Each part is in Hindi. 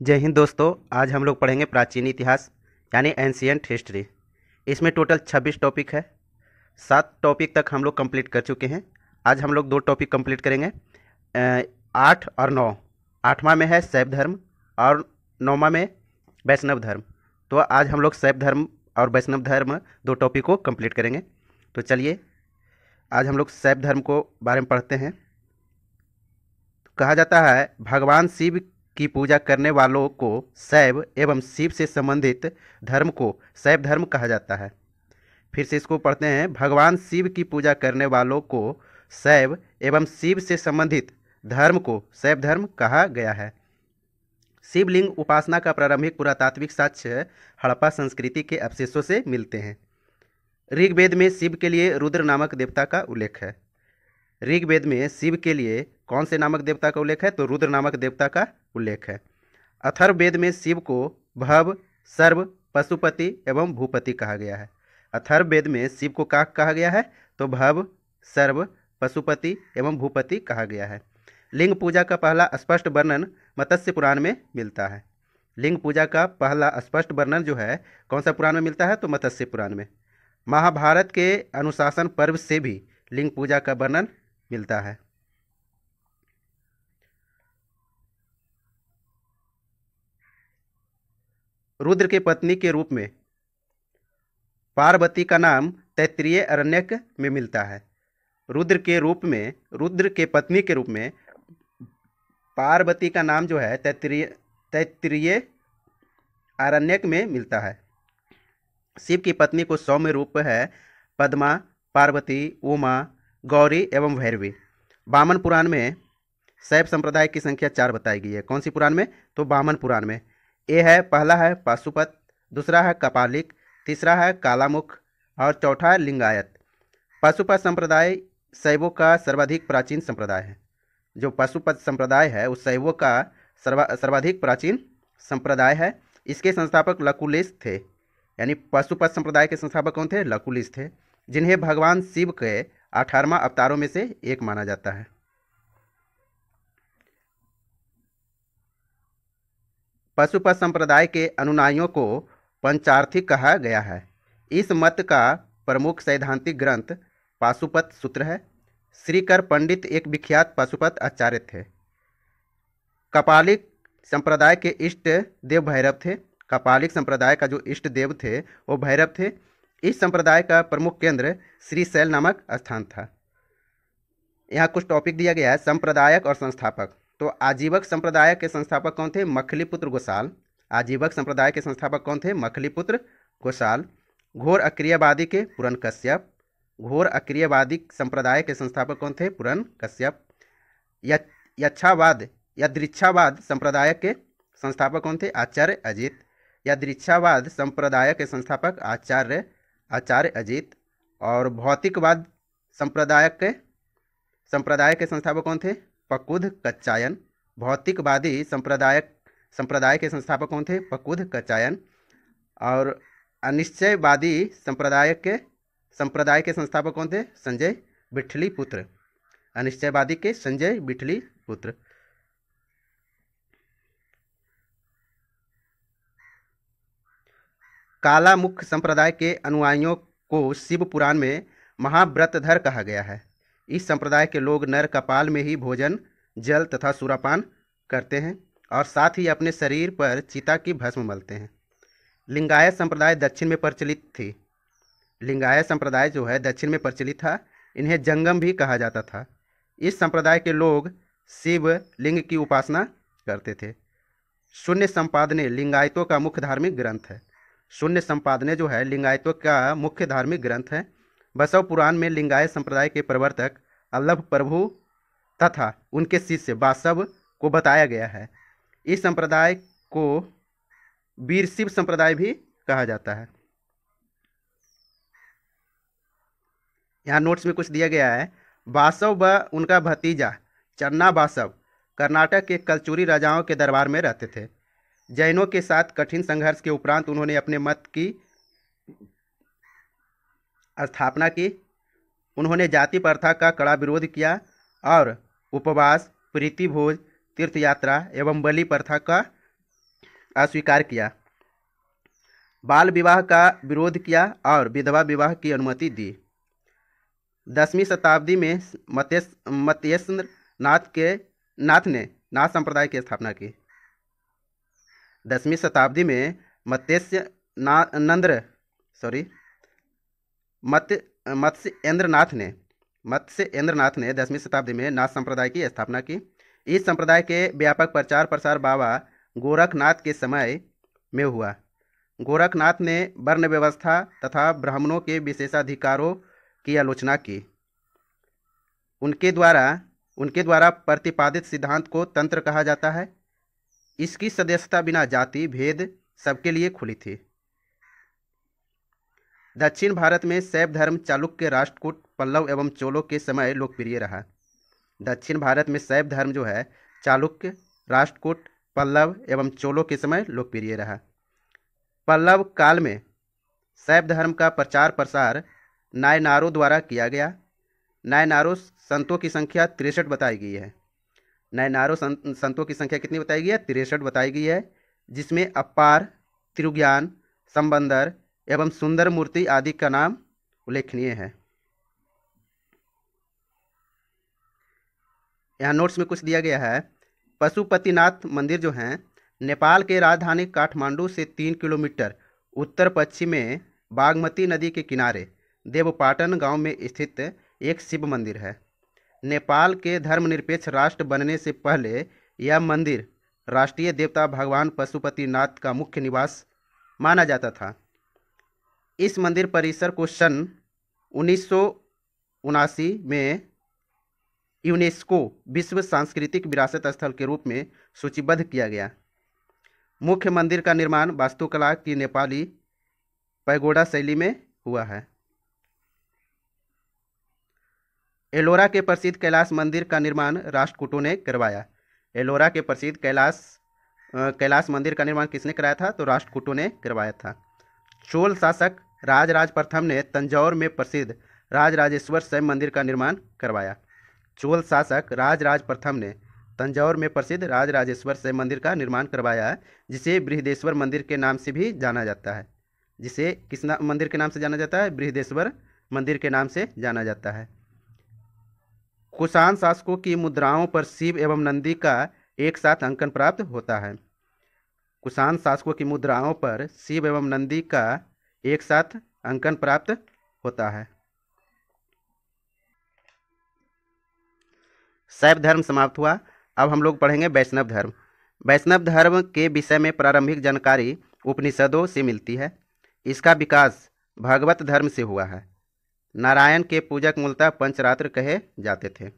जय हिंद दोस्तों। आज हम लोग पढ़ेंगे प्राचीन इतिहास यानी एंशियंट हिस्ट्री। इसमें टोटल 26 टॉपिक है। 7 टॉपिक तक हम लोग कंप्लीट कर चुके हैं। आज हम लोग 2 टॉपिक कंप्लीट करेंगे, 8 और 9। 8वां में है शैव धर्म और 9वां में वैष्णव धर्म। तो आज हम लोग शैव धर्म और वैष्णव धर्म 2 टॉपिक को कंप्लीट करेंगे। तो चलिए आज हम लोग शैव धर्म को बारे में पढ़ते हैं। कहा जाता है भगवान शिव की पूजा करने वालों को शैव एवं शिव से संबंधित धर्म को शैव धर्म कहा जाता है। फिर से इसको पढ़ते हैं। भगवान शिव की पूजा करने वालों को शैव एवं शिव से संबंधित धर्म को शैव धर्म कहा गया है। शिवलिंग उपासना का प्रारंभिक पुरातात्विक साक्ष्य हड़प्पा संस्कृति के अवशेषों से मिलते हैं। ऋग्वेद में शिव के लिए रुद्र नामक देवता का उल्लेख है। ऋग्वेद में शिव के लिए कौन से नामक देवता का उल्लेख है? तो रुद्र नामक देवता का उल्लेख है। अथर्ववेद में शिव को भव, सर्व, पशुपति एवं भूपति कहा गया है। अथर्ववेद में शिव को क्या कहा गया है? तो भव, सर्व, पशुपति एवं भूपति कहा गया है। लिंग पूजा का पहला स्पष्ट वर्णन मत्स्य पुराण में मिलता है। लिंग पूजा का पहला स्पष्ट वर्णन जो है कौन सा पुराण में मिलता है? तो मत्स्य पुराण में। महाभारत के अनुशासन पर्व से भी लिंग पूजा का वर्णन मिलता है। रुद्र के पत्नी के रूप में पार्वती का नाम तैत्तिरीय अरण्यक में मिलता है। रुद्र के पत्नी के रूप में पार्वती का नाम जो है तैत्तिरीय अरण्यक में मिलता है। शिव की पत्नी को सौम्य रूप है पद्मा, पार्वती, उमा, गौरी एवं भैरवी। वामन पुराण में शैव संप्रदाय की संख्या 4 बताई गई है। कौन सी पुराण में? तो वामन पुराण में। पहला है पाशुपत, दूसरा है कपालिक, तीसरा है कालामुख और चौथा है लिंगायत। पाशुपत संप्रदाय शैवों का सर्वाधिक प्राचीन संप्रदाय है। जो पाशुपत संप्रदाय है उस शैवों का सर्वाधिक प्राचीन संप्रदाय है। इसके संस्थापक लकुलिश थे। यानी पाशुपत संप्रदाय के संस्थापक कौन थे? लकुलिश थे, जिन्हें भगवान शिव के 18वां अवतारों में से एक माना जाता है। पाशुपत संप्रदाय के अनुयायियों को पंचार्थी कहा गया है। इस मत का प्रमुख सैद्धांतिक ग्रंथ पाशुपत सूत्र है। श्रीकर पंडित एक विख्यात पाशुपत आचार्य थे। कपालिक संप्रदाय के इष्ट देव भैरव थे। कपालिक संप्रदाय का जो इष्ट देव थे वो भैरव थे। इस संप्रदाय का प्रमुख केंद्र श्रीशैल नामक स्थान था। यहाँ कुछ टॉपिक दिया गया है। संप्रदायक और संस्थापक। तो आजीवक संप्रदाय के संस्थापक कौन थे? मखलीपुत्र गोसाल। आजीवक संप्रदाय के संस्थापक कौन थे? मखलीपुत्र गोसाल। घोर अक्रियवादी के पुरन कश्यप। घोर अक्रियवादी संप्रदाय के संस्थापक कौन थे? पुरन कश्यप। यच्छावाद यादृच्छावाद संप्रदाय के संस्थापक कौन थे? आचार्य अजित। यादृच्छावाद संप्रदाय के संस्थापक आचार्य अजित। और भौतिकवाद संप्रदाय के संस्थापक कौन थे? पकुध कच्चायन। भौतिकवादी संप्रदाय के संस्थापक कौन थे? पकुध कच्चायन। और अनिश्चयवादी संप्रदाय के संस्थापक कौन थे? संजय बिठली पुत्र। अनिश्चयवादी के संजय बिठली पुत्र। कालामुख संप्रदाय के अनुयायियों को शिव पुराण में महाव्रतधर कहा गया है। इस संप्रदाय के लोग नर कपाल में ही भोजन, जल तथा सुरापान करते हैं और साथ ही अपने शरीर पर चिता की भस्म मलते हैं। लिंगायत संप्रदाय दक्षिण में प्रचलित थी। लिंगायत संप्रदाय जो है दक्षिण में प्रचलित था। इन्हें जंगम भी कहा जाता था। इस संप्रदाय के लोग शिव लिंग की उपासना करते थे। शून्य संपादने लिंगायतों का मुख्य धार्मिक ग्रंथ है। शून्य संपादने जो है लिंगायतों का मुख्य धार्मिक ग्रंथ है। बसव पुराण में लिंगायत संप्रदाय के प्रवर्तक अल्लभ प्रभु तथा उनके शिष्य वासव को बताया गया है। इस संप्रदाय को वीर शिव संप्रदाय भी कहा जाता है। यहाँ नोट्स में कुछ दिया गया है। वासव व उनका भतीजा चन्ना वासव कर्नाटक के कलचुरी राजाओं के दरबार में रहते थे। जैनों के साथ कठिन संघर्ष के उपरांत उन्होंने अपने मत की स्थापना की। उन्होंने जाति प्रथा का कड़ा विरोध किया और उपवास, प्रीति भोज, तीर्थयात्रा एवं बलि प्रथा का अस्वीकार किया, बाल विवाह का विरोध किया और विधवा विवाह की अनुमति दी। 10वीं शताब्दी में मत्येंद्र नाथ ने नाथ संप्रदाय की स्थापना की। 10वीं शताब्दी में मत्स्येंद्रनाथ ने 10वीं शताब्दी में नाथ संप्रदाय की स्थापना की। इस संप्रदाय के व्यापक प्रचार प्रसार बाबा गोरखनाथ के समय में हुआ। गोरखनाथ ने वर्ण व्यवस्था तथा ब्राह्मणों के विशेषाधिकारों की आलोचना की। उनके द्वारा प्रतिपादित सिद्धांत को तंत्र कहा जाता है। इसकी सदस्यता बिना जाति भेद सबके लिए खुली थी। दक्षिण भारत में शैव धर्म चालुक्य, राष्ट्रकूट, पल्लव एवं चोलों के समय लोकप्रिय रहा। दक्षिण भारत में शैव धर्म जो है चालुक्य, राष्ट्रकूट, पल्लव एवं चोलों के समय लोकप्रिय रहा। पल्लव काल में शैव धर्म का प्रचार प्रसार नायनारों द्वारा किया गया। नायनारों संतों की संख्या 63 बताई गई है। नायनारों संतों की संख्या कितनी बताई गई है? 63 बताई गई है, जिसमें अपार, त्रिज्ञान, संबंदर एवं सुंदर मूर्ति आदि का नाम उल्लेखनीय है। यहाँ नोट्स में कुछ दिया गया है। पशुपतिनाथ मंदिर जो है नेपाल के राजधानी काठमांडू से 3 किलोमीटर उत्तर पश्चिम में बागमती नदी के किनारे देवपाटन गांव में स्थित एक शिव मंदिर है। नेपाल के धर्मनिरपेक्ष राष्ट्र बनने से पहले यह मंदिर राष्ट्रीय देवता भगवान पशुपतिनाथ का मुख्य निवास माना जाता था। इस मंदिर परिसर को सन 1979 में यूनेस्को विश्व सांस्कृतिक विरासत स्थल के रूप में सूचीबद्ध किया गया। मुख्य मंदिर का निर्माण वास्तुकला की नेपाली पैगोडा शैली में हुआ है। एलोरा के प्रसिद्ध कैलाश मंदिर का निर्माण राष्ट्रकूटों ने करवाया। एलोरा के प्रसिद्ध कैलाश मंदिर का निर्माण किसने कराया था? तो राष्ट्रकूटों ने करवाया था। चोल शासक राजराज प्रथम ने तंजौर में प्रसिद्ध राजराजेश्वर शैव मंदिर का निर्माण करवाया। चोल शासक राजराज प्रथम ने तंजौर में प्रसिद्ध राजराजेश्वर शैव मंदिर का निर्माण करवाया, जिसे बृहदेश्वर मंदिर के नाम से भी जाना जाता है। जिसे किस मंदिर के नाम से जाना जाता है? बृहदेश्वर मंदिर के नाम से जाना जाता है। कुषाण शासकों की मुद्राओं पर शिव एवं नंदी का एक साथ अंकन प्राप्त होता है। कुषाण शासकों की मुद्राओं पर शिव एवं नंदी का एक साथ अंकन प्राप्त होता है। शैव धर्म समाप्त हुआ। अब हम लोग पढ़ेंगे वैष्णव धर्म। वैष्णव धर्म के विषय में प्रारंभिक जानकारी उपनिषदों से मिलती है। इसका विकास भागवत धर्म से हुआ है। नारायण के पूजक मूलतः पंचरात्र कहे जाते थे।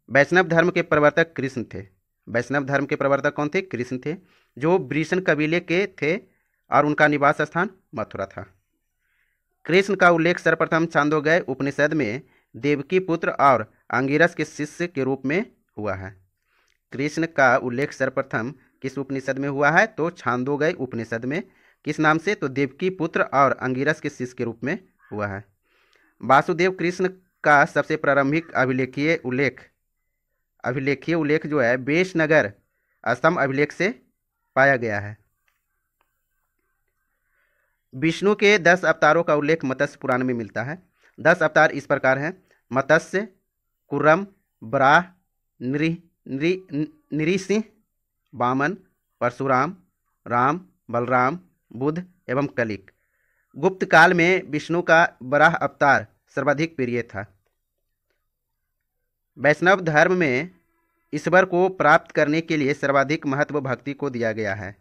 वैष्णव धर्म के प्रवर्तक कृष्ण थे। वैष्णव धर्म के प्रवर्तक कौन थे? कृष्ण थे, जो वृषण कबीले के थे और उनका निवास स्थान मथुरा था। कृष्ण का उल्लेख सर्वप्रथम छांदोग्य उपनिषद में देवकी पुत्र और अंगिरस के शिष्य के रूप में हुआ है। कृष्ण का उल्लेख सर्वप्रथम किस उपनिषद में हुआ है? तो छांदोग्य उपनिषद में। किस नाम से? तो देवकी पुत्र और अंगिरस के शिष्य के रूप में हुआ है। वासुदेव कृष्ण का सबसे प्रारंभिक अभिलेखीय उल्लेख जो है बेशनगर असम अभिलेख से पाया गया है। विष्णु के 10 अवतारों का उल्लेख मत्स्य पुराण में मिलता है। 10 अवतार इस प्रकार हैं: मत्स्य, कुर्रम, वराह, नृसिंह, वामन, परशुराम, राम, बलराम, बुद्ध एवं कलिक। गुप्त काल में विष्णु का वराह अवतार सर्वाधिक प्रिय था। वैष्णव धर्म में ईश्वर को प्राप्त करने के लिए सर्वाधिक महत्व भक्ति को दिया गया है।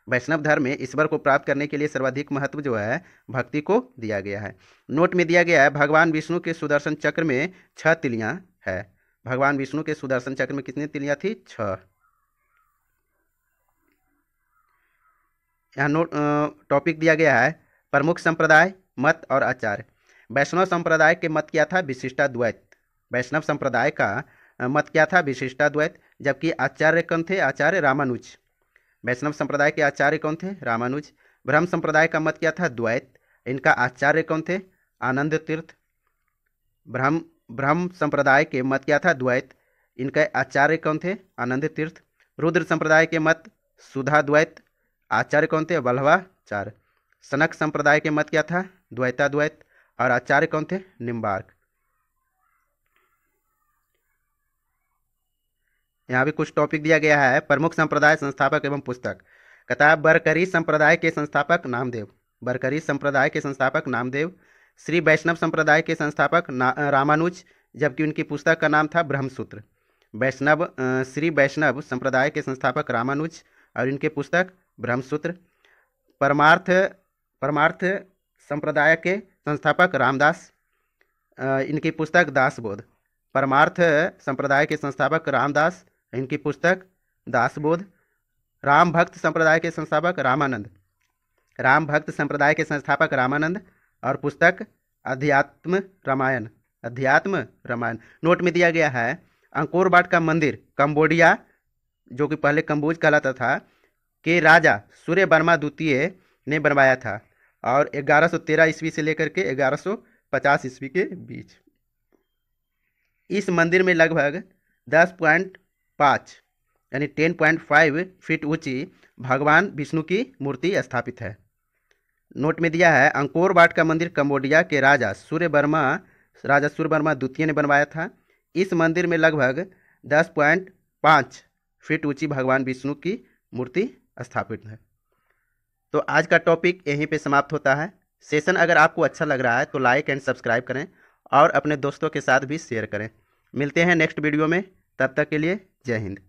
वैष्णव धर्म में ईश्वर को प्राप्त करने के लिए सर्वाधिक महत्व जो है भक्ति को दिया गया है। नोट में दिया गया है भगवान विष्णु के सुदर्शन चक्र में 6 तिलियां है। भगवान विष्णु के सुदर्शन चक्र में कितनी तिलियां थी? 6। यहाँ नोट टॉपिक दिया गया है प्रमुख संप्रदाय, मत और आचार्य। वैष्णव संप्रदाय के मत क्या था? विशिष्टाद्वैत। वैष्णव संप्रदाय का मत क्या था? विशिष्टाद्वैत। जबकि आचार्य कौन थे? आचार्य रामानुज। वैष्णव संप्रदाय के आचार्य कौन थे? रामानुज। ब्रह्म संप्रदाय का मत क्या था? द्वैत। इनका आचार्य कौन थे? आनंद तीर्थ। ब्रह्म संप्रदाय के मत क्या था? द्वैत। इनके आचार्य कौन थे? आनंद तीर्थ। रुद्र संप्रदाय के मत शुद्धाद्वैत। आचार्य कौन थे? वल्लभाचार्य। सनक संप्रदाय के मत क्या था? द्वैताद्वैत। और आचार्य कौन थे? निम्बार्क। यहाँ भी कुछ टॉपिक दिया गया है। प्रमुख संप्रदाय, संस्थापक एवं पुस्तक। कहता है बरकरी संप्रदाय के संस्थापक नामदेव। बरकरी संप्रदाय के संस्थापक नामदेव। श्री वैष्णव संप्रदाय के संस्थापक रामानुज, जबकि उनकी पुस्तक का नाम था ब्रह्मसूत्र। श्री वैष्णव संप्रदाय के संस्थापक रामानुज और इनके पुस्तक ब्रह्मसूत्र। परमार्थ संप्रदाय के संस्थापक रामदास, इनकी पुस्तक दासबोध। परमार्थ संप्रदाय के संस्थापक रामदास, इनकी पुस्तक दासबोध। राम भक्त संप्रदाय के संस्थापक रामानंद। राम भक्त संप्रदाय के संस्थापक रामानंद और पुस्तक अध्यात्म रामायण। अध्यात्म रामायण। नोट में दिया गया है अंकोर वाट का मंदिर कंबोडिया, जो कि पहले कंबोज कहलाता था, के राजा सूर्य वर्मा द्वितीय ने बनवाया था और 1113 ईस्वी से लेकर के 1150 ईस्वी के बीच। इस मंदिर में लगभग 10.5 यानी 10.5 फीट ऊंची भगवान विष्णु की मूर्ति स्थापित है। नोट में दिया है अंकोर वाट का मंदिर कंबोडिया के राजा सूर्य वर्मा द्वितीय ने बनवाया था। इस मंदिर में लगभग 10.5 फीट ऊंची भगवान विष्णु की मूर्ति स्थापित है। तो आज का टॉपिक यहीं पे समाप्त होता है। सेशन अगर आपको अच्छा लग रहा है तो लाइक एंड सब्सक्राइब करें और अपने दोस्तों के साथ भी शेयर करें। मिलते हैं नेक्स्ट वीडियो में, तब तक के लिए जय हिंद।